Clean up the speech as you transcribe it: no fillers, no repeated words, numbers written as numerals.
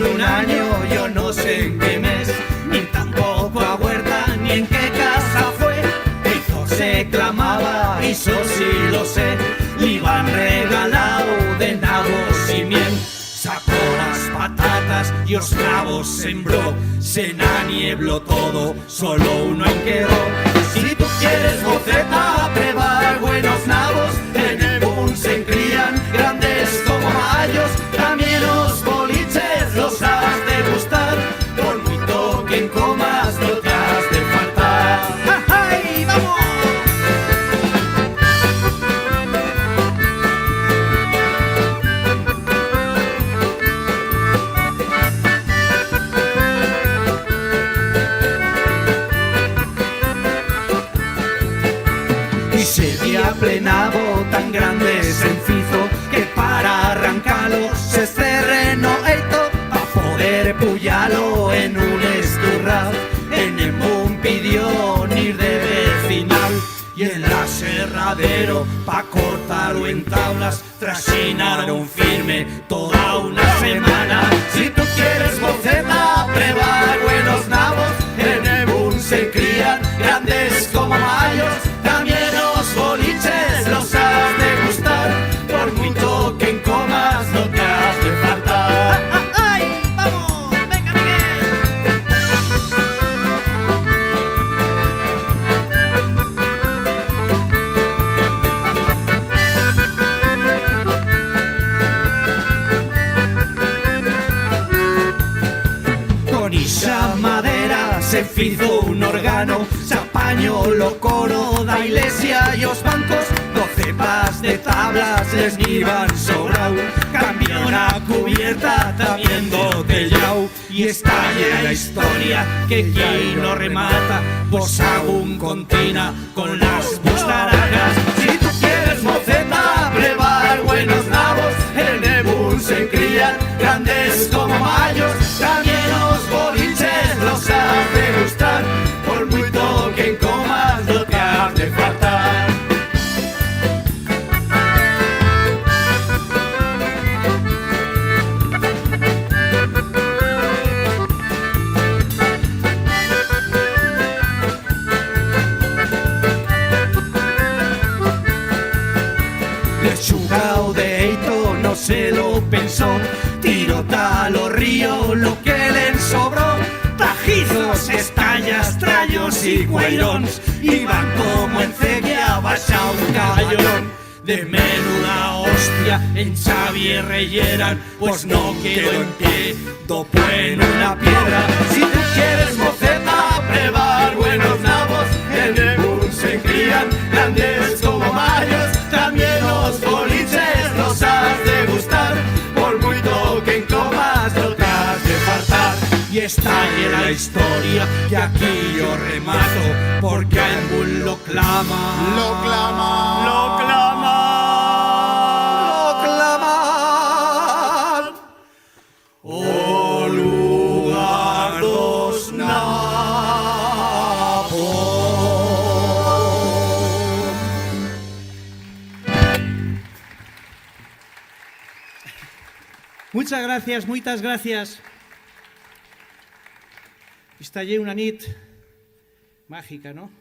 Un año, yo no sé en qué mes, ni tampoco a huerta, ni en qué casa fue. Hizo se clamaba, eso sí lo sé, le iban regalado de nabos y miel. Sacó las patatas y os nabos sembró, se naniebló todo, solo uno en quedó. Si tú quieres boceta, prevar buenos nabos, en el boom se crían grandes como mayos, también los boliches los has de gustar, por mucho que en comas no te has de faltar. ¡Ay, vamos! Y se día plenavo tan grande se enfizo que para arrancarlo se terreno eito pa' poder puyalo en un esturral. En el boom pidió ir de vecinal y en la serradero pa' cortarlo en tablas trasinaron firme toda una semana. Si tú quieres boceta, prevar buenos nabos, en el boom se crían grandes como mayos, también los boliches los has de gustar, por mucho que en comas no te has de faltar. ¡Ay, vamos! ¡Venga, Miguel! Con esa madera se fizo un órgano, se apañó lo coro da iglesia y os bancos, 12 pas de tablas les iban sobrau, cambió una cubierta también botellao, y está llena la historia que aquí no remata, vos aún contina con las bustarajas. Si tú quieres moceta, prevar buenos nabos, en el boom se crían grandes como mayos, también los boliches los has de gustar, por mucho que en comas no te has de faltar. Lechugao de eito no se lo pensó, tiró talo río lo que le sobró, tajizos, estallas, trallos y cueirons, iban como en ceguea baixao un caballón. De menuda hostia en Xavier relleran, pues no quedó en pie, topo en una piedra. Si tú quieres moceta, prevar buenos nabos, en el boom se crían grandes como mayos, también los boliches los has de gustar, por mucho que en comas no te has de faltar. Y está llena la historia que aquí yo remato, porque el boom lo clama, Lo clama, lo clama, lo clama. O lugar dos nabos. Muchas gracias, muchas gracias. Esta lle una nit mágica, ¿no?